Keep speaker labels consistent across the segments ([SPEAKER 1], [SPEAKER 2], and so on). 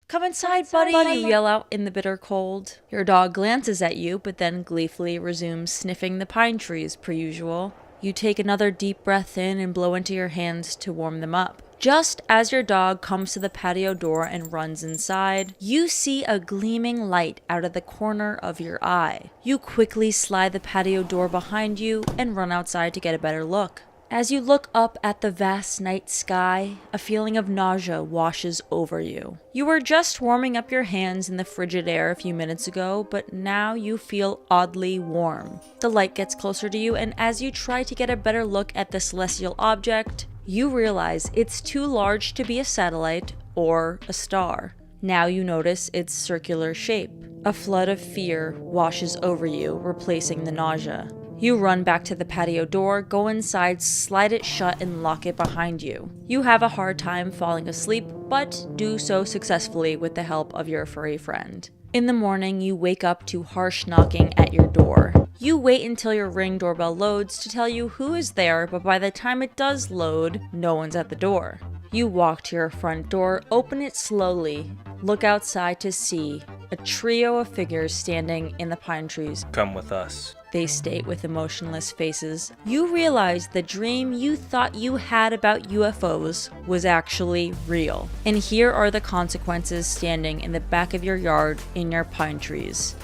[SPEAKER 1] Come inside, buddy, you yell out in the bitter cold. Your dog glances at you, but then gleefully resumes sniffing the pine trees per usual. You take another deep breath in and blow into your hands to warm them up. Just as your dog comes to the patio door and runs inside, you see a gleaming light out of the corner of your eye. You quickly slide the patio door behind you and run outside to get a better look. As you look up at the vast night sky, a feeling of nausea washes over you. You were just warming up your hands in the frigid air a few minutes ago, but now you feel oddly warm. The light gets closer to you, and as you try to get a better look at the celestial object, you realize it's too large to be a satellite or a star. Now you notice its circular shape. A flood of fear washes over you, replacing the nausea. You run back to the patio door, go inside, slide it shut, and lock it behind you. You have a hard time falling asleep, but do so successfully with the help of your furry friend. In the morning, you wake up to harsh knocking at your door. You wait until your Ring doorbell loads to tell you who is there, but by the time it does load, no one's at the door. You walk to your front door, open it slowly, look outside to see a trio of figures standing in the pine trees.
[SPEAKER 2] Come with us,
[SPEAKER 1] they state with emotionless faces. You realize the dream you thought you had about UFOs was actually real. And here are the consequences standing in the back of your yard in your pine trees.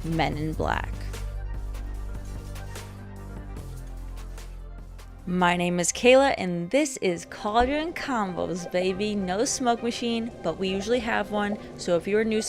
[SPEAKER 1] Men in Black. My name is Kayla, and this is Cauldron Convos, baby. No smoke machine, but we usually have one. So if you're a new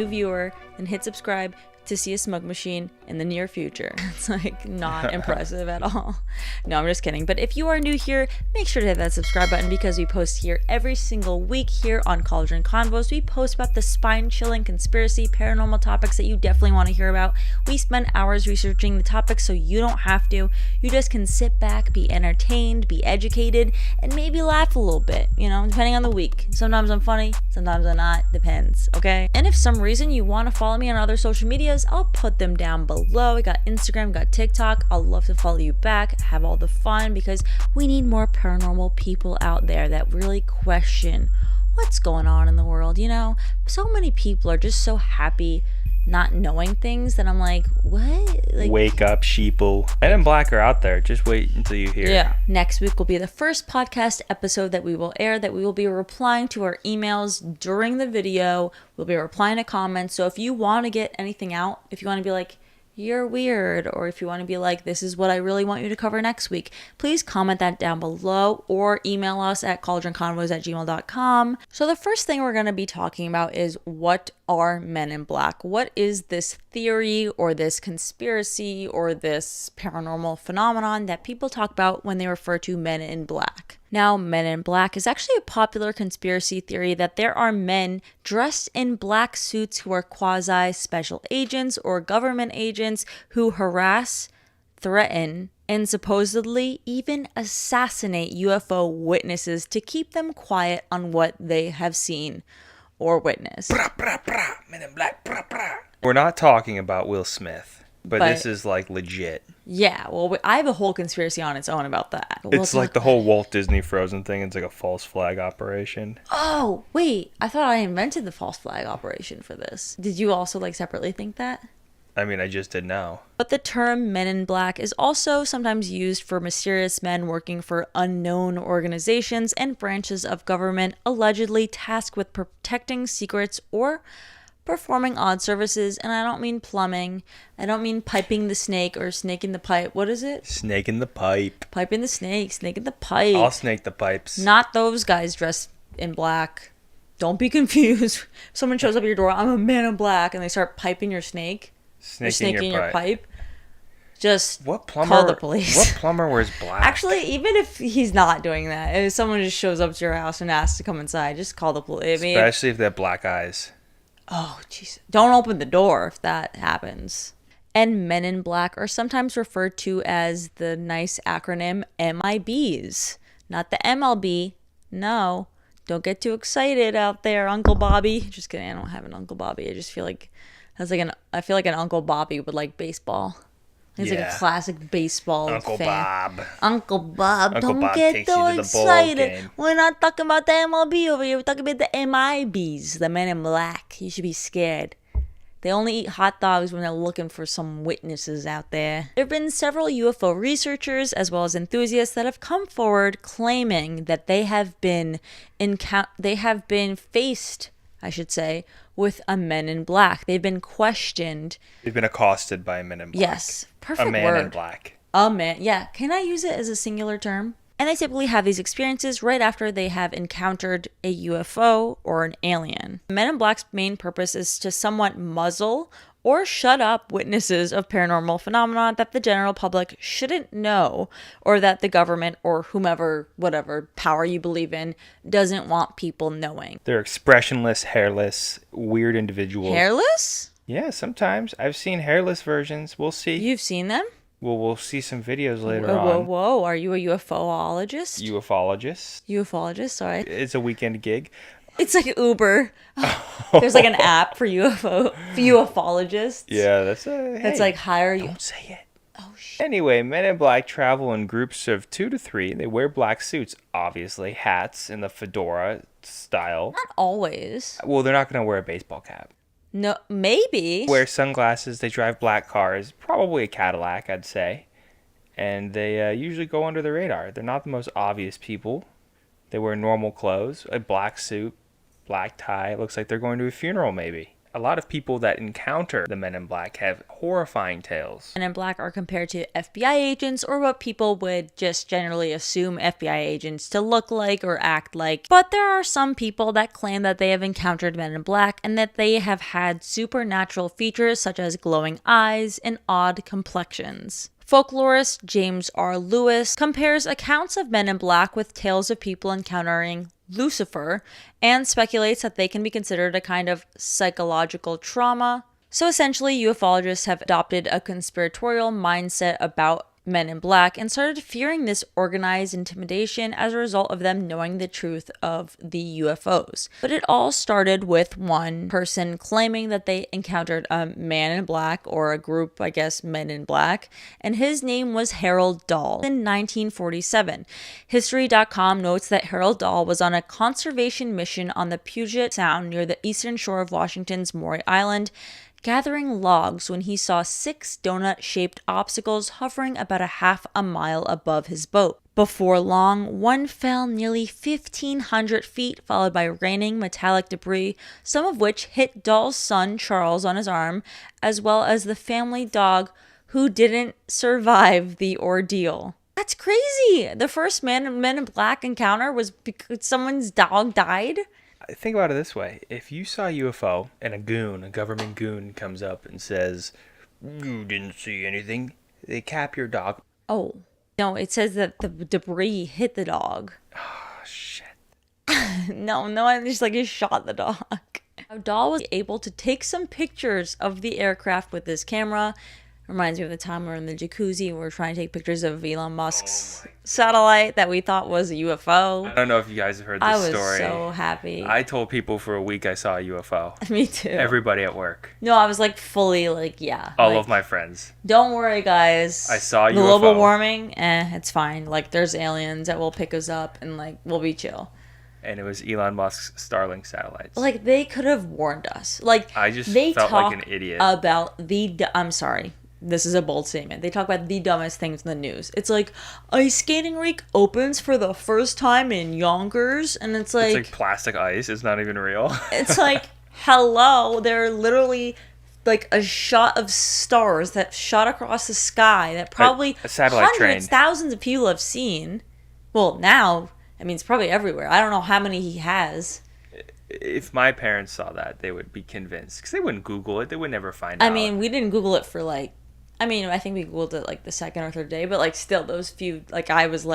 [SPEAKER 1] viewer, then hit subscribe to see a smoke machine in the near future. It's like not impressive at all. No, I'm just kidding. But if you are new here, make sure to hit that subscribe button because we post here every single week here on Cauldron Convos. We post about the spine-chilling conspiracy, paranormal topics that you definitely want to hear about. We spend hours researching the topics so you don't have to. You just can sit back, be entertained, be educated, and maybe laugh a little bit, depending on the week. Sometimes I'm funny, sometimes I'm not. Depends, okay? And if some reason you want to follow me on other social media, I'll put them down below. I got Instagram, got TikTok. I'll love to follow you back, have all the fun, because we need more paranormal people out there that really question what's going on in the world. So many people are just so happy not knowing things that I'm like, what?
[SPEAKER 2] Wake up, sheeple. Men in Black are out there. Just wait until you hear.
[SPEAKER 1] Yeah. Next week will be the first podcast episode that we will air, that we will be replying to our emails during the video. We'll be replying to comments. So if you want to get anything out, if you want to be like, you're weird, or if you want to be like, this is what I really want you to cover next week, please comment that down below or email us at cauldronconvos@gmail.com. So the first thing we're going to be talking about is, what are Men in Black? What is this theory or this conspiracy or this paranormal phenomenon that people talk about when they refer to Men in Black? Now, Men in Black is actually a popular conspiracy theory that there are men dressed in black suits who are quasi-special agents or government agents who harass, threaten, and supposedly even assassinate UFO witnesses to keep them quiet on what they have seen or witnessed.
[SPEAKER 2] Men in Black. We're not talking about Will Smith, but this is like legit.
[SPEAKER 1] Yeah, well, I have a whole conspiracy on its own about that.
[SPEAKER 2] It's like the whole Walt Disney Frozen thing. It's like a false flag operation.
[SPEAKER 1] Oh, wait. I thought I invented the false flag operation for this. Did you also separately think that?
[SPEAKER 2] I mean, I just did now.
[SPEAKER 1] But the term Men in Black is also sometimes used for mysterious men working for unknown organizations and branches of government allegedly tasked with protecting secrets or performing odd services. And I don't mean plumbing. I don't mean piping the snake or snaking the pipe. What is it?
[SPEAKER 2] Snake in the pipe.
[SPEAKER 1] Piping the snake, snaking the pipe.
[SPEAKER 2] I'll snake the pipes.
[SPEAKER 1] Not those guys dressed in black. Don't be confused. If someone shows up at your door, I'm a man in black, and they start piping your snake. Snaking your pipe. Just call the police.
[SPEAKER 2] What plumber wears black?
[SPEAKER 1] Actually, even if he's not doing that, if someone just shows up to your house and asks to come inside, just call the police.
[SPEAKER 2] Especially if they have black eyes.
[SPEAKER 1] Oh, jeez. Don't open the door if that happens. And Men in Black are sometimes referred to as the nice acronym MIBs. Not the MLB. No. Don't get too excited out there, Uncle Bobby. Just kidding. I don't have an Uncle Bobby. I just feel like I feel like an Uncle Bobby would like baseball. He's like a classic baseball
[SPEAKER 2] Uncle
[SPEAKER 1] fan.
[SPEAKER 2] Bob.
[SPEAKER 1] Uncle Bob,
[SPEAKER 2] Uncle
[SPEAKER 1] don't
[SPEAKER 2] Bob
[SPEAKER 1] get
[SPEAKER 2] takes you
[SPEAKER 1] so
[SPEAKER 2] to the ball
[SPEAKER 1] excited.
[SPEAKER 2] game.
[SPEAKER 1] We're not talking about the MLB over here. We're talking about the MIBs, the Men in Black. You should be scared. They only eat hot dogs when they're looking for some witnesses out there. There have been several UFO researchers as well as enthusiasts that have come forward claiming that they have been faced, I should say, with a Men in Black. They've been questioned.
[SPEAKER 2] They've been accosted by a Men in Black.
[SPEAKER 1] Yes, perfect
[SPEAKER 2] a man
[SPEAKER 1] word.
[SPEAKER 2] in black.
[SPEAKER 1] A man, yeah. Can I use it as a singular term? And they typically have these experiences right after they have encountered a UFO or an alien. Men in Black's main purpose is to somewhat muzzle or shut up witnesses of paranormal phenomena that the general public shouldn't know, or that the government or whomever, whatever power you believe in, doesn't want people knowing.
[SPEAKER 2] They're expressionless, hairless, weird individuals.
[SPEAKER 1] Hairless?
[SPEAKER 2] Yeah, sometimes. I've seen hairless versions. We'll see.
[SPEAKER 1] You've seen them?
[SPEAKER 2] Well, we'll see some videos later
[SPEAKER 1] Whoa.
[SPEAKER 2] on.
[SPEAKER 1] Are you a UFOologist?
[SPEAKER 2] Ufologist.
[SPEAKER 1] Sorry.
[SPEAKER 2] It's a weekend gig.
[SPEAKER 1] It's like Uber. There's like an app for ufologists.
[SPEAKER 2] Yeah,
[SPEAKER 1] That's like hire you.
[SPEAKER 2] Don't say it.
[SPEAKER 1] Oh shit.
[SPEAKER 2] Anyway, Men in Black travel in groups of 2 to 3. They wear black suits, obviously, hats in the fedora style.
[SPEAKER 1] Not always.
[SPEAKER 2] Well, they're not going to wear a baseball cap.
[SPEAKER 1] No, maybe.
[SPEAKER 2] Wear sunglasses. They drive black cars, probably a Cadillac, I'd say. And they usually go under the radar. They're not the most obvious people. They wear normal clothes, a black suit, black tie. It looks like they're going to a funeral, maybe. A lot of people that encounter the Men in Black have horrifying tales.
[SPEAKER 1] Men in Black are compared to FBI agents, or what people would just generally assume FBI agents to look like or act like. But there are some people that claim that they have encountered Men in Black and that they have had supernatural features such as glowing eyes and odd complexions. Folklorist James R. Lewis compares accounts of Men in Black with tales of people encountering Lucifer and speculates that they can be considered a kind of psychological trauma. So essentially, ufologists have adopted a conspiratorial mindset about Men in Black and started fearing this organized intimidation as a result of them knowing the truth of the UFOs. But it all started with one person claiming that they encountered a man in black, or a group, I guess, Men in Black, and his name was Harold Dahl in 1947. History.com notes that Harold Dahl was on a conservation mission on the Puget Sound near the eastern shore of Washington's Maury Island, gathering logs when he saw 6 donut-shaped obstacles hovering about a half a mile above his boat. Before long, one fell nearly 1,500 feet, followed by raining metallic debris, some of which hit Dahl's son Charles on his arm, as well as the family dog, who didn't survive the ordeal. That's crazy! The first Men in Black encounter was because someone's dog died?
[SPEAKER 2] Think about it this way. If you saw a UFO and a government goon comes up and says, "You didn't see anything," they cap your dog.
[SPEAKER 1] Oh. No, it says that the debris hit the dog.
[SPEAKER 2] Oh, shit.
[SPEAKER 1] No, I just shot the dog. Dahl was able to take some pictures of the aircraft with his camera. Reminds me of the time we were in the jacuzzi and we were trying to take pictures of Elon Musk's satellite that we thought was a UFO.
[SPEAKER 2] I don't know if you guys have heard this story.
[SPEAKER 1] I was so happy.
[SPEAKER 2] I told people for a week I saw a UFO.
[SPEAKER 1] Me too.
[SPEAKER 2] Everybody at work.
[SPEAKER 1] No, I was fully yeah.
[SPEAKER 2] All of my friends.
[SPEAKER 1] Don't worry, guys.
[SPEAKER 2] I saw a UFO.
[SPEAKER 1] Global warming, it's fine. There's aliens that will pick us up and we'll be chill.
[SPEAKER 2] And it was Elon Musk's Starlink satellites.
[SPEAKER 1] They could have warned us.
[SPEAKER 2] I just felt like an idiot.
[SPEAKER 1] About I'm sorry. This is a bold statement. They talk about the dumbest things in the news. It's ice skating rink opens for the first time in Yonkers, and it's
[SPEAKER 2] like plastic ice. It's not even real.
[SPEAKER 1] It's hello. They're literally a shot of stars that shot across the sky that probably
[SPEAKER 2] a satellite
[SPEAKER 1] hundreds, thousands of people have seen. Well, now, it's probably everywhere. I don't know how many he has.
[SPEAKER 2] If my parents saw that, they would be convinced. Because they wouldn't Google it. They would never find out.
[SPEAKER 1] We didn't Google it for I think we Googled it the second or third day, but still those few, I was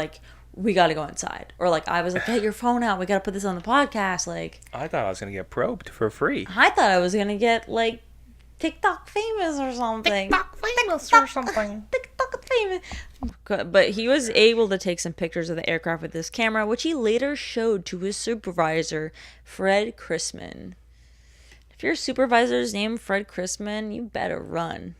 [SPEAKER 1] we gotta go inside. Or I was get your phone out, we gotta put this on the podcast.
[SPEAKER 2] I thought I was gonna get probed for free.
[SPEAKER 1] I thought I was gonna get TikTok famous or something. TikTok famous. But he was able to take some pictures of the aircraft with his camera, which he later showed to his supervisor, Fred Chrisman. If your supervisor's named Fred Chrisman, you better run.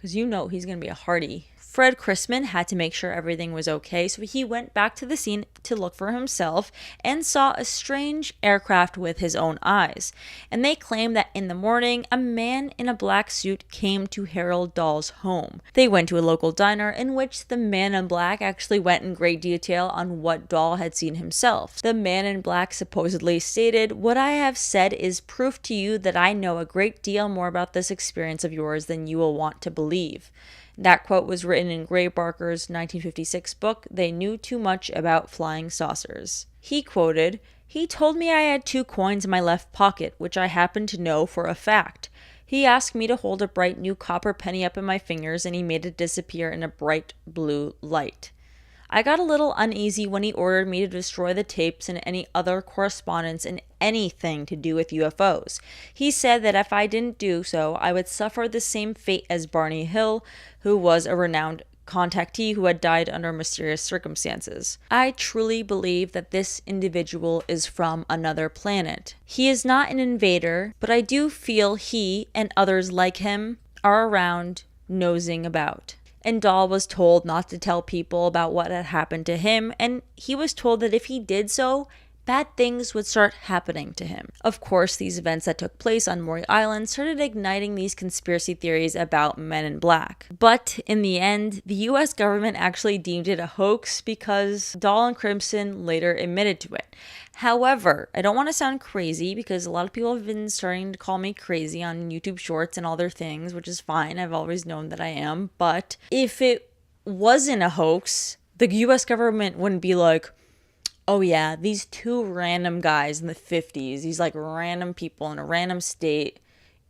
[SPEAKER 1] because you know he's going to be a hardy. Fred Chrisman had to make sure everything was okay, so he went back to the scene to look for himself and saw a strange aircraft with his own eyes. And they claim that in the morning, a man in a black suit came to Harold Dahl's home. They went to a local diner in which the man in black actually went in great detail on what Dahl had seen himself. The man in black supposedly stated, "What I have said is proof to you that I know a great deal more about this experience of yours than you will want to believe." That quote was written in Gray Barker's 1956 book, They Knew Too Much About Flying Saucers. He quoted, "He told me I had 2 coins in my left pocket, which I happened to know for a fact. He asked me to hold a bright new copper penny up in my fingers, and he made it disappear in a bright blue light. I got a little uneasy when he ordered me to destroy the tapes and any other correspondence and anything to do with UFOs. He said that if I didn't do so, I would suffer the same fate as Barney Hill, who was a renowned contactee who had died under mysterious circumstances. I truly believe that this individual is from another planet. He is not an invader, but I do feel he and others like him are around nosing about." And Dahl was told not to tell people about what had happened to him, and he was told that if he did so, bad things would start happening to him. Of course, these events that took place on Maury Island started igniting these conspiracy theories about Men in Black. But in the end, the US government actually deemed it a hoax because Dahl and Crimson later admitted to it. However, I don't want to sound crazy because a lot of people have been starting to call me crazy on YouTube Shorts and other things, which is fine. I've always known that I am. But if it wasn't a hoax, the US government wouldn't be like, "Oh yeah, these 2 random guys in the 50s, these like random people in a random state,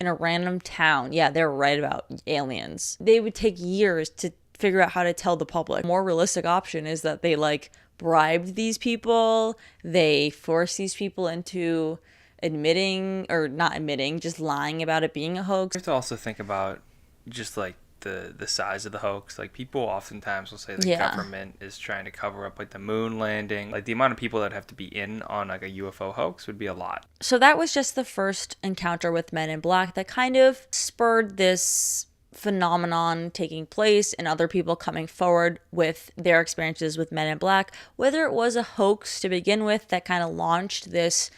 [SPEAKER 1] in a random town, yeah, they're right about aliens." They would take years to figure out how to tell the public. A more realistic option is that they like bribed these people, they forced these people into admitting, or not admitting, just lying about it being a hoax.
[SPEAKER 2] You have to also think about just like the size of the hoax. Like, people oftentimes will say the government is trying to cover up like the moon landing. Like, the amount of people that have to be in on like a UFO hoax would be a lot.
[SPEAKER 1] So that was just the first encounter with Men in Black that kind of spurred this phenomenon taking place and other people coming forward with their experiences with Men in Black. Whether it was a hoax to begin with that kind of launched this,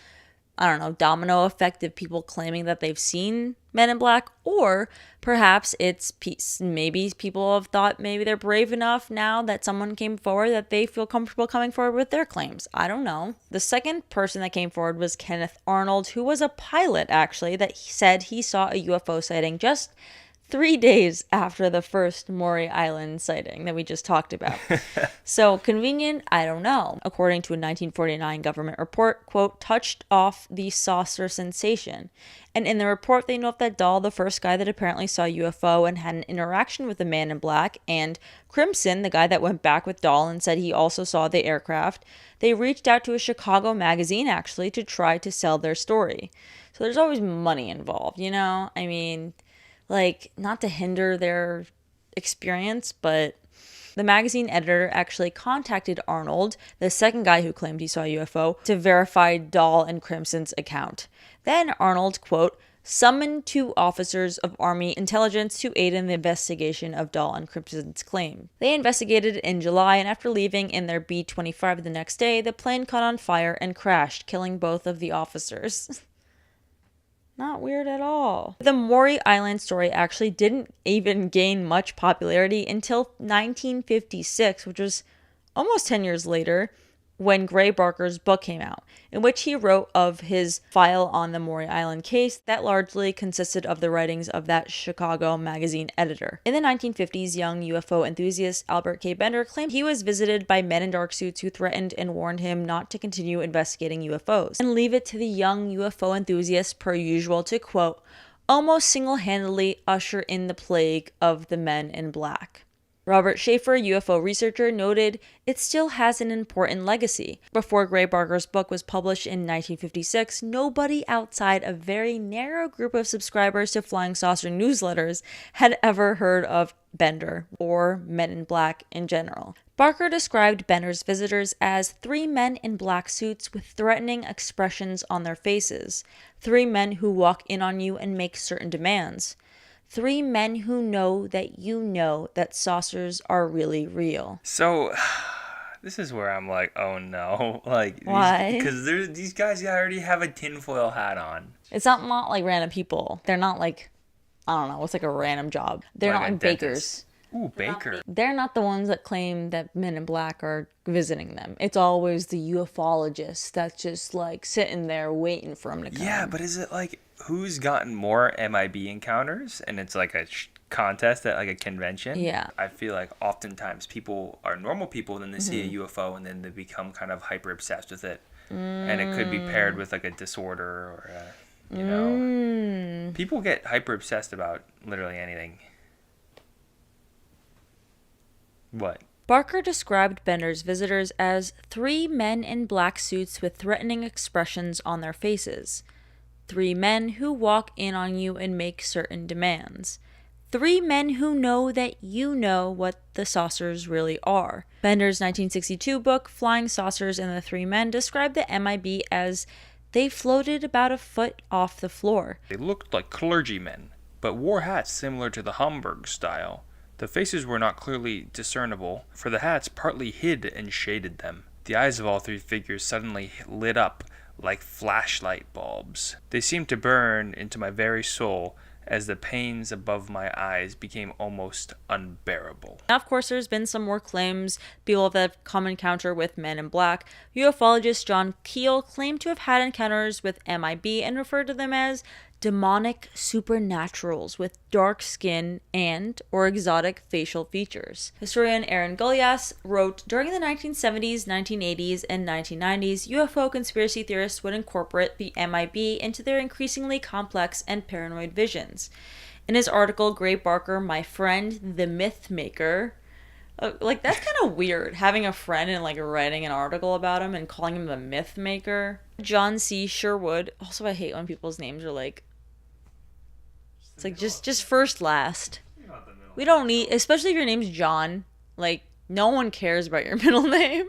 [SPEAKER 1] I don't know, domino effect of people claiming that they've seen Men in Black, or perhaps it's peace. Maybe people have thought maybe they're brave enough now that someone came forward that they feel comfortable coming forward with their claims. I don't know. The second person that came forward was Kenneth Arnold, who was a pilot actually, that said he saw a UFO sighting just 3 days after the first Maury Island sighting that we just talked about. So convenient? I don't know. According to a 1949 government report, quote, touched off the saucer sensation. And in the report, they note that Dahl, the first guy that apparently saw a UFO and had an interaction with the Man in Black, and Crimson, the guy that went back with Dahl and said he also saw the aircraft, they reached out to a Chicago magazine, actually, to try to sell their story. So there's always money involved, you know? I mean, like, not to hinder their experience, but the magazine editor actually contacted Arnold, the second guy who claimed he saw a UFO, to verify Dahl and Crimson's account. Then Arnold, quote, summoned 2 officers of Army intelligence to aid in the investigation of Dahl and Crimson's claim. They investigated in July, and after leaving in their B-25 the next day, the plane caught on fire and crashed, killing both of the officers. Not weird at all. The Maury Island story actually didn't even gain much popularity until 1956, which was almost 10 years later, when Gray Barker's book came out, in which he wrote of his file on the Maury Island case that largely consisted of the writings of that Chicago magazine editor. In the 1950s, young UFO enthusiast Albert K. Bender claimed he was visited by men in dark suits who threatened and warned him not to continue investigating UFOs, and leave it to the young UFO enthusiast, per usual, to, quote, almost single-handedly usher in the plague of the Men in Black. Robert Schaefer, UFO researcher, noted it still has an important legacy. Before Gray Barker's book was published in 1956, nobody outside a very narrow group of subscribers to Flying Saucer newsletters had ever heard of Bender or Men in Black in general. Barker described Bender's visitors as 3 men in black suits with threatening expressions on their faces, 3 men who walk in on you and make certain demands. 3 men who know that saucers are really real.
[SPEAKER 2] So, this is where I'm like, oh no. Like,
[SPEAKER 1] Why?
[SPEAKER 2] Because these guys already have a tinfoil hat on.
[SPEAKER 1] It's not like random people. They're not like, I don't know, what's like a random job. They're not
[SPEAKER 2] Like a
[SPEAKER 1] like bakers.
[SPEAKER 2] dentist. Ooh, baker.
[SPEAKER 1] They're not the ones that claim that men in black are visiting them. It's always the ufologist that's just like sitting there waiting for them to come.
[SPEAKER 2] Yeah, but is it like who's gotten more MIB encounters? And it's like a contest at like a convention?
[SPEAKER 1] Yeah.
[SPEAKER 2] I feel like oftentimes people are normal people, then they see a UFO and then they become kind of hyper obsessed with it. And it could be paired with like a disorder or people get hyper obsessed about literally anything. What?
[SPEAKER 1] Barker described Bender's visitors as 3 men in black suits with threatening expressions on their faces. 3 men who walk in on you and make certain demands. 3 men who know that you know what the saucers really are. Bender's 1962 book, Flying Saucers and the 3 Men, described the MIB as they floated about a foot off the floor.
[SPEAKER 2] They looked like clergymen, but wore hats similar to the Hamburg style. The faces were not clearly discernible, for the hats partly hid and shaded them. The eyes of all 3 figures suddenly lit up like flashlight bulbs. They seemed to burn into my very soul as the pains above my eyes became almost unbearable.
[SPEAKER 1] Now, of course, there's been some more claims. People that have come encounter with men in black. Ufologist John Keel claimed to have had encounters with MIB and referred to them as demonic supernaturals with dark skin and or exotic facial features. Historian Aaron Gullias wrote, during the 1970s, 1980s, and 1990s, UFO conspiracy theorists would incorporate the MIB into their increasingly complex and paranoid visions. In his article, Gray Barker, My Friend, the Myth Maker, like, that's kind of weird, having a friend and, like, writing an article about him and calling him the Myth Maker. John C. Sherwood, also I hate when people's names are, like, it's like, just first, last. We don't need, especially if your name's John, like, no one cares about your middle name.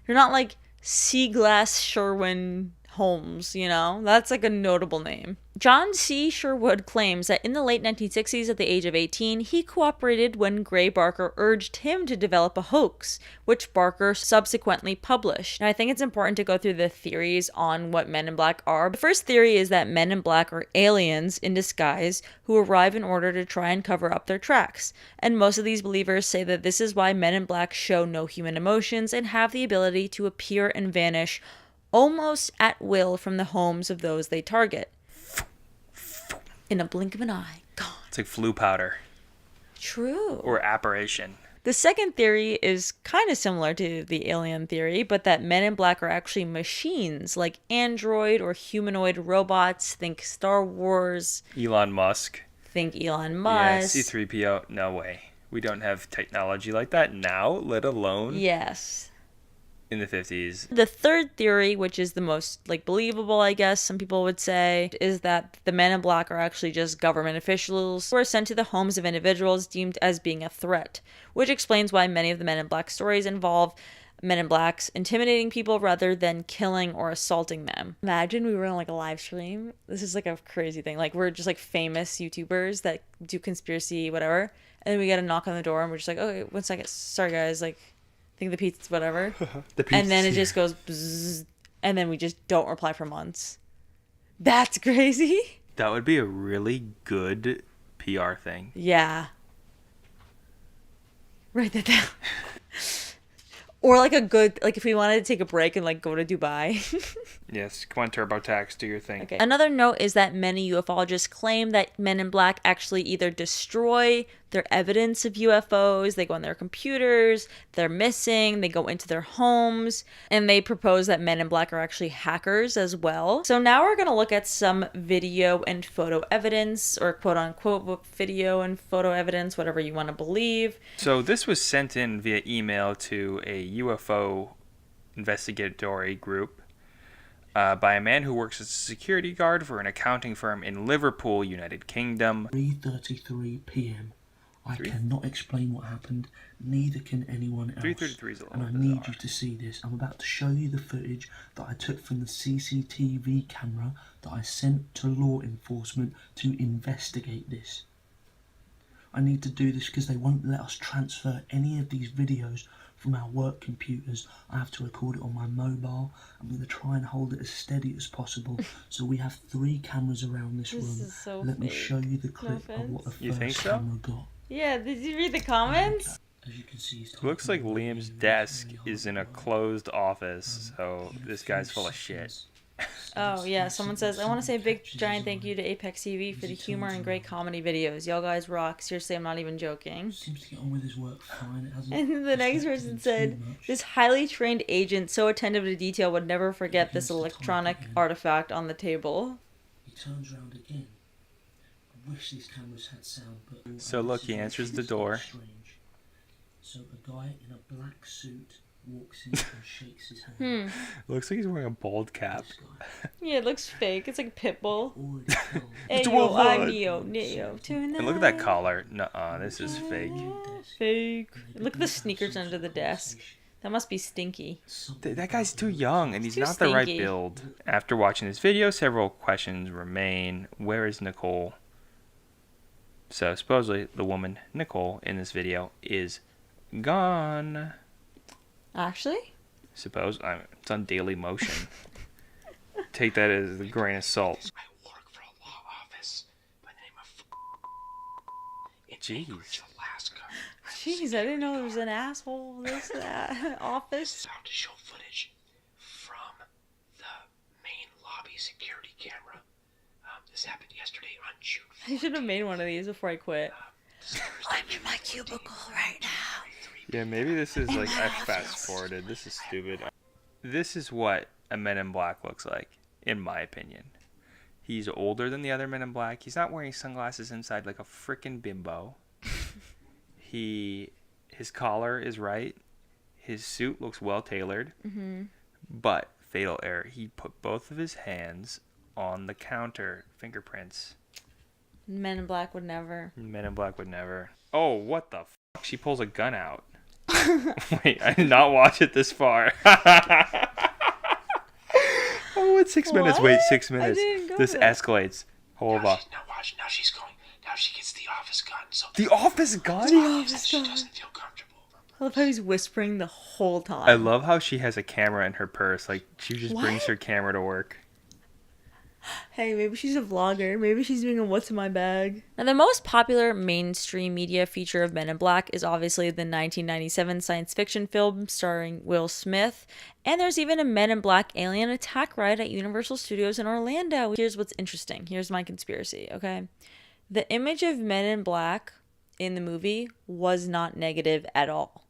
[SPEAKER 1] You're not, like, Seaglass Sherwin Holmes, you know? That's, like, a notable name. John C. Sherwood claims that in the late 1960s, at the age of 18, he cooperated when Gray Barker urged him to develop a hoax, which Barker subsequently published. And I think it's important to go through the theories on what Men in Black are. The first theory is that Men in Black are aliens in disguise who arrive in order to try and cover up their tracks. And most of these believers say that this is why Men in Black show no human emotions and have the ability to appear and vanish almost at will from the homes of those they target. In a blink of an eye, gone.
[SPEAKER 2] It's like flu powder.
[SPEAKER 1] True.
[SPEAKER 2] Or apparition.
[SPEAKER 1] The second theory is kind of similar to the alien theory, but that Men in Black are actually machines, like android or humanoid robots. Think Star Wars.
[SPEAKER 2] Elon Musk.
[SPEAKER 1] Think Elon
[SPEAKER 2] Yeah,
[SPEAKER 1] Musk.
[SPEAKER 2] C-3PO. No way. We don't have technology like that now, let alone
[SPEAKER 1] Yes.
[SPEAKER 2] in the 50s.
[SPEAKER 1] The third theory, which is the most, like, believable, I guess some people would say, is that the Men in Black are actually just government officials who are sent to the homes of individuals deemed as being a threat, which explains why many of the Men in Black stories involve Men in Blacks intimidating people rather than killing or assaulting them. Imagine we were on, like, a live stream. This is, like, a crazy thing. Like, we're just, like, famous YouTubers that do conspiracy, whatever, and then we get a knock on the door and we're just like, okay, 1 second, sorry guys, like, think the pizza's whatever. And then it just goes bzzz, and then we just don't reply for months. That's crazy.
[SPEAKER 2] That would be a really good PR thing.
[SPEAKER 1] Yeah. Write that down. Or like a good, like if we wanted to take a break and like go to Dubai.
[SPEAKER 2] Yes, come on, TurboTax, do your thing.
[SPEAKER 1] Okay. Another note is that many ufologists claim that Men in Black actually either destroy their evidence of UFOs, they go on their computers, they're missing, they go into their homes, and they propose that Men in Black are actually hackers as well. So now we're going to look at some video and photo evidence, or quote unquote video and photo evidence, whatever you want to believe.
[SPEAKER 2] So this was sent in via email to a UFO investigatory group by a man who works as a security guard for an accounting firm in Liverpool, United Kingdom.
[SPEAKER 3] 3:33 p.m. I cannot explain what happened, neither can anyone else.
[SPEAKER 2] 3:33 is a little
[SPEAKER 3] and I
[SPEAKER 2] bizarre.
[SPEAKER 3] need you to see this. I'm about to show you the footage that I took from the CCTV camera that I sent to law enforcement to investigate this. I need to do this because they won't let us transfer any of these videos from our work computers. I have to record it on my mobile. I'm going to try and hold it as steady as possible. So we have 3 cameras around this room.
[SPEAKER 1] Is so
[SPEAKER 3] Let me
[SPEAKER 1] fake.
[SPEAKER 3] show you the clip
[SPEAKER 1] No
[SPEAKER 3] of what the
[SPEAKER 2] You think
[SPEAKER 3] first
[SPEAKER 2] so?
[SPEAKER 3] camera got.
[SPEAKER 1] Yeah, did you read the comments?
[SPEAKER 3] As you can see, he's
[SPEAKER 2] Looks like
[SPEAKER 3] typing away,
[SPEAKER 2] Liam's
[SPEAKER 3] really
[SPEAKER 2] desk
[SPEAKER 3] hard
[SPEAKER 2] is in a
[SPEAKER 3] work.
[SPEAKER 2] closed office, so this guy's full of shit.
[SPEAKER 1] Oh, yeah, someone says, I want to say a big giant thank you to Apex TV for the humor and great comedy videos. Y'all guys rock. Seriously, I'm not even joking.
[SPEAKER 3] Seems to get on with his work fine. It hasn't
[SPEAKER 1] And then the next
[SPEAKER 3] affected
[SPEAKER 1] person
[SPEAKER 3] him
[SPEAKER 1] said,
[SPEAKER 3] too much.
[SPEAKER 1] this highly trained agent, so attentive to detail, would never forget this electronic artifact on the table.
[SPEAKER 3] He turns around again. I wish these cameras had sound, but...
[SPEAKER 2] So look, he answers the door.
[SPEAKER 3] Strange. So a guy in a black suit walks in and shakes his hand.
[SPEAKER 2] Looks like he's wearing a bald cap.
[SPEAKER 3] This guy
[SPEAKER 1] Yeah, it looks fake. It's like Pitbull.
[SPEAKER 3] already told
[SPEAKER 1] Hey,
[SPEAKER 2] Mr.
[SPEAKER 1] yo, I'm
[SPEAKER 2] Worldwide.
[SPEAKER 1] Neo tonight.
[SPEAKER 2] And look at that collar. Nuh-uh, this is fake.
[SPEAKER 1] Fake. Look at the sneakers under the desk. That must be stinky.
[SPEAKER 2] That guy's too young, and he's
[SPEAKER 1] Too
[SPEAKER 2] not the right
[SPEAKER 1] stinky.
[SPEAKER 2] build. After watching this video, several questions remain. Where is Nicole? So, supposedly, the woman, Nicole, in this video is gone.
[SPEAKER 1] Actually?
[SPEAKER 2] It's on Daily Motion. Take that as a grain of salt.
[SPEAKER 3] I work for a law office by the name of in
[SPEAKER 2] Jeez.
[SPEAKER 3] Anchorage, Alaska.
[SPEAKER 1] Jeez, I didn't know there was an asshole in this office.
[SPEAKER 3] About to show footage from the main lobby security camera. This happened yesterday on June
[SPEAKER 1] I should have made one of these before I quit.
[SPEAKER 3] 4th.
[SPEAKER 1] I'm in my cubicle right now.
[SPEAKER 2] Yeah, maybe this is like I fast forwarded. This is stupid. This is what a Men in Black looks like, in my opinion. He's older than the other Men in Black. He's not wearing sunglasses inside like a frickin' bimbo. His collar is right. His suit looks well tailored. Mm-hmm. But fatal error. He put both of his hands on the counter. Fingerprints.
[SPEAKER 1] Men in Black would never.
[SPEAKER 2] Men in Black would never. Oh, what the fuck? She pulls a gun out. Wait, I did not watch it this far. Oh, it's 6 minutes.
[SPEAKER 1] What?
[SPEAKER 2] Wait, 6
[SPEAKER 1] I
[SPEAKER 2] minutes.
[SPEAKER 1] didn't go
[SPEAKER 2] This
[SPEAKER 1] there.
[SPEAKER 2] escalates. Hold on.
[SPEAKER 3] Now watch. Now she's going. Now she gets the office gun. So
[SPEAKER 2] The office gun?
[SPEAKER 3] she doesn't feel comfortable.
[SPEAKER 1] I love how he's whispering the whole time.
[SPEAKER 2] I love how she has a camera in her purse. Like, she just brings
[SPEAKER 1] What?
[SPEAKER 2] her camera to work.
[SPEAKER 1] Hey, maybe she's a vlogger. Maybe she's doing a what's in my bag. Now, the most popular mainstream media feature of Men in Black is obviously the 1997 science fiction film starring Will Smith. And there's even a Men in Black alien attack ride at Universal Studios in Orlando. Here's what's interesting. Here's my conspiracy, okay? The image of Men in Black in the movie was not negative at all.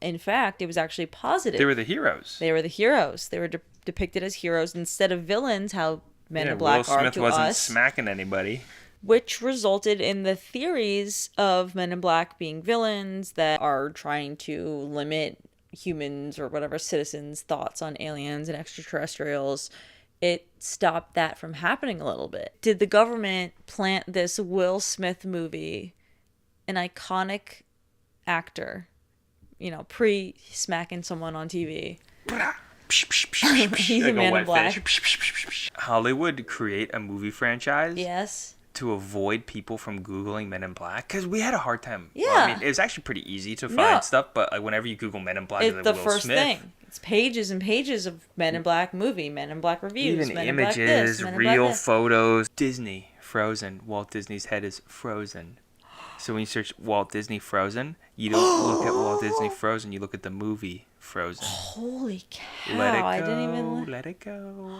[SPEAKER 1] In fact, it was actually positive.
[SPEAKER 2] They were the heroes.
[SPEAKER 1] They were the heroes. They were depicted as heroes instead of villains, how Men in Black
[SPEAKER 2] Will
[SPEAKER 1] are
[SPEAKER 2] Smith
[SPEAKER 1] to
[SPEAKER 2] wasn't
[SPEAKER 1] us,
[SPEAKER 2] smacking anybody.
[SPEAKER 1] which resulted in the theories of Men in Black being villains that are trying to limit humans or whatever citizens' thoughts on aliens and extraterrestrials. It stopped that from happening a little bit. Did the government plant this Will Smith movie, an iconic actor, pre-smacking someone on TV? He's a
[SPEAKER 2] Like
[SPEAKER 1] Man in
[SPEAKER 2] wet
[SPEAKER 1] Black.
[SPEAKER 2] fish. Hollywood create a movie franchise
[SPEAKER 1] Yes.
[SPEAKER 2] to avoid people from Googling Men in Black? Because we had a hard time.
[SPEAKER 1] Yeah.
[SPEAKER 2] Well, I mean, it was actually pretty easy to find stuff, but like whenever you Google Men in Black,
[SPEAKER 1] It's
[SPEAKER 2] like
[SPEAKER 1] the
[SPEAKER 2] Will
[SPEAKER 1] first
[SPEAKER 2] Smith,
[SPEAKER 1] thing. It's pages and pages of Men in Black movie, Men in Black reviews,
[SPEAKER 2] even
[SPEAKER 1] Men in Black
[SPEAKER 2] images,
[SPEAKER 1] this, Men in Black
[SPEAKER 2] real
[SPEAKER 1] that.
[SPEAKER 2] photos. Disney, Frozen. Walt Disney's head is frozen. So when you search Walt Disney Frozen, you don't look at Walt Disney Frozen, you look at the movie Frozen.
[SPEAKER 1] Holy cow!
[SPEAKER 2] Let it go,
[SPEAKER 1] I didn't even.
[SPEAKER 2] let it go.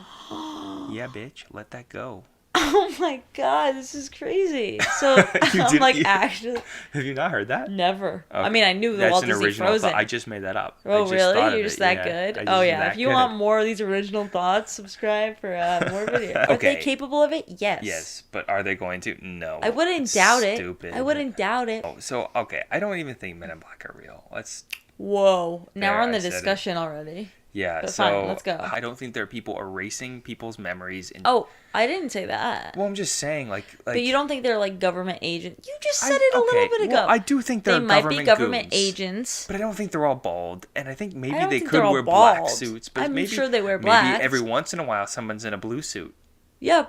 [SPEAKER 2] Yeah, bitch, let that go.
[SPEAKER 1] Oh my god, this is crazy. So
[SPEAKER 2] You
[SPEAKER 1] I'm
[SPEAKER 2] didn't-
[SPEAKER 1] like,
[SPEAKER 2] you-
[SPEAKER 1] actually,
[SPEAKER 2] Have you not heard that?
[SPEAKER 1] never. I
[SPEAKER 2] Okay.
[SPEAKER 1] mean, I knew the
[SPEAKER 2] That's
[SPEAKER 1] Walt
[SPEAKER 2] an
[SPEAKER 1] Disney
[SPEAKER 2] original
[SPEAKER 1] Frozen.
[SPEAKER 2] thought. I just made that up. I
[SPEAKER 1] Oh
[SPEAKER 2] just
[SPEAKER 1] really?
[SPEAKER 2] thought of
[SPEAKER 1] You're
[SPEAKER 2] it.
[SPEAKER 1] just that
[SPEAKER 2] Yeah,
[SPEAKER 1] good?
[SPEAKER 2] I
[SPEAKER 1] Oh
[SPEAKER 2] just
[SPEAKER 1] yeah.
[SPEAKER 2] that
[SPEAKER 1] If you
[SPEAKER 2] good.
[SPEAKER 1] want more of these original thoughts, subscribe for more videos. Are
[SPEAKER 2] Okay.
[SPEAKER 1] they capable of it? Yes.
[SPEAKER 2] Yes, but are they going to? No.
[SPEAKER 1] I wouldn't doubt it.
[SPEAKER 2] Stupid.
[SPEAKER 1] I wouldn't doubt it.
[SPEAKER 2] Oh, so okay, I don't even think Men in Black are real. Let's.
[SPEAKER 1] Whoa. Now
[SPEAKER 2] There,
[SPEAKER 1] we're on
[SPEAKER 2] I
[SPEAKER 1] the
[SPEAKER 2] said it.
[SPEAKER 1] discussion already.
[SPEAKER 2] Yeah.
[SPEAKER 1] But
[SPEAKER 2] So
[SPEAKER 1] fine, let's go.
[SPEAKER 2] I don't think there are people erasing people's memories.
[SPEAKER 1] Oh, I didn't say that.
[SPEAKER 2] Well, I'm just saying, like.
[SPEAKER 1] But you don't think they're like government agents? You just said
[SPEAKER 2] I-
[SPEAKER 1] it a little
[SPEAKER 2] okay,
[SPEAKER 1] bit ago.
[SPEAKER 2] well, I do think
[SPEAKER 1] they
[SPEAKER 2] they're
[SPEAKER 1] might be government
[SPEAKER 2] goons,
[SPEAKER 1] agents.
[SPEAKER 2] But I don't think they're all bald, and I think maybe
[SPEAKER 1] I don't
[SPEAKER 2] they
[SPEAKER 1] think
[SPEAKER 2] could
[SPEAKER 1] they're all
[SPEAKER 2] wear black
[SPEAKER 1] bald.
[SPEAKER 2] suits. But
[SPEAKER 1] I'm
[SPEAKER 2] maybe,
[SPEAKER 1] sure they wear black.
[SPEAKER 2] Maybe every once in a while, someone's in a blue suit.
[SPEAKER 1] Yeah,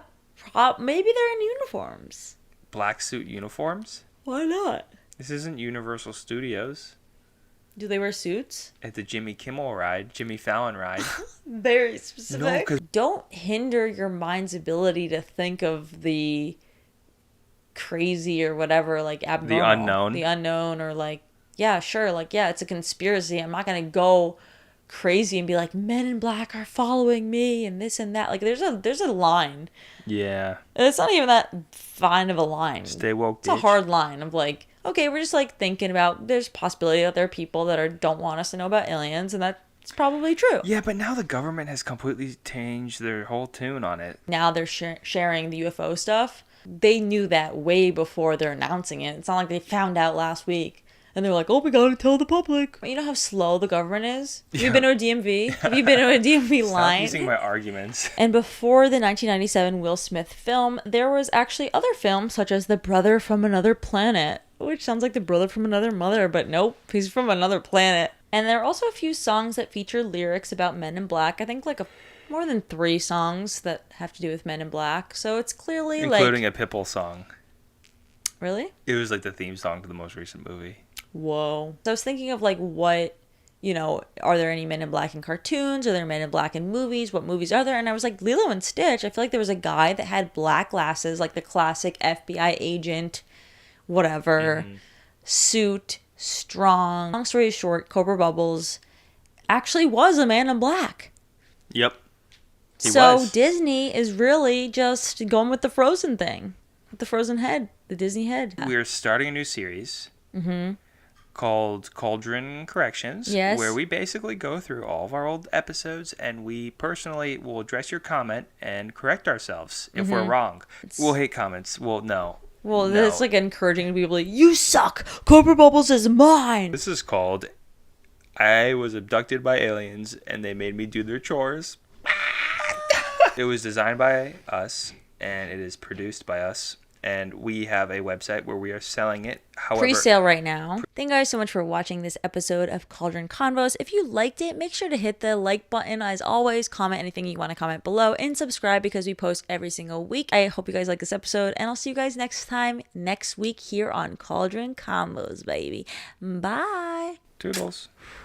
[SPEAKER 1] maybe they're in uniforms.
[SPEAKER 2] Black suit uniforms.
[SPEAKER 1] Why not?
[SPEAKER 2] This isn't Universal Studios.
[SPEAKER 1] Do they wear suits?
[SPEAKER 2] At the Jimmy Kimmel ride, Jimmy Fallon ride.
[SPEAKER 1] Very specific.
[SPEAKER 2] No, 'cause-
[SPEAKER 1] Don't hinder your mind's ability to think of the crazy or whatever, like abnormal. The unknown, or like, yeah, sure, like, yeah, it's a conspiracy. I'm not going to go crazy and be like, men in black are following me and this and that. Like, there's a line.
[SPEAKER 2] Yeah.
[SPEAKER 1] It's not even that fine of a line.
[SPEAKER 2] Stay woke,
[SPEAKER 1] It's a hard line of like, okay, we're just like thinking about there's possibility that there are people that don't want us to know about aliens, and that's probably true.
[SPEAKER 2] Yeah, but now the government has completely changed their whole tune on it.
[SPEAKER 1] Now they're sharing the UFO stuff. They knew that way before they're announcing it. It's not like they found out last week and they're like, oh, we gotta tell the public. You know how slow the government is? Have you been to a DMV? Have you been to a DMV line?
[SPEAKER 2] Stop using my arguments.
[SPEAKER 1] And before the 1997 Will Smith film, there was actually other films such as The Brother from Another Planet, which sounds like the brother from another mother, but nope, he's from another planet. And there are also a few songs that feature lyrics about men in black. I think like more than 3 songs that have to do with men in black. So it's clearly
[SPEAKER 2] including a Pitbull song.
[SPEAKER 1] Really?
[SPEAKER 2] It was like the theme song to the most recent movie.
[SPEAKER 1] Whoa. So I was thinking of like what, are there any men in black in cartoons? Are there men in black in movies? What movies are there? And I was like, Lilo and Stitch. I feel like there was a guy that had black glasses, like the classic FBI agent, whatever, suit, strong. Long story short, Cobra Bubbles actually was a man in black.
[SPEAKER 2] Yep. He
[SPEAKER 1] so
[SPEAKER 2] was.
[SPEAKER 1] Disney is really just going with the Frozen thing. With the Frozen head. The Disney head.
[SPEAKER 2] We're starting a new series. Called Cauldron Corrections,
[SPEAKER 1] yes,
[SPEAKER 2] where we basically go through all of our old episodes and we personally will address your comment and correct ourselves if we're wrong. We'll hate comments. Well, no.
[SPEAKER 1] Well, no. It's like encouraging people like, you suck! Cobra Bubbles is mine!
[SPEAKER 2] This is called I was abducted by aliens and they made me do their chores. It was designed by us and it is produced by us. And we have a website where we are selling it. However,
[SPEAKER 1] pre-sale right now. Thank you guys so much for watching this episode of Cauldron Convos. If you liked it, make sure to hit the like button. As always, comment anything you want to comment below and subscribe because we post every single week. I hope you guys like this episode and I'll see you guys next week here on Cauldron Convos, baby. Bye.
[SPEAKER 2] Toodles.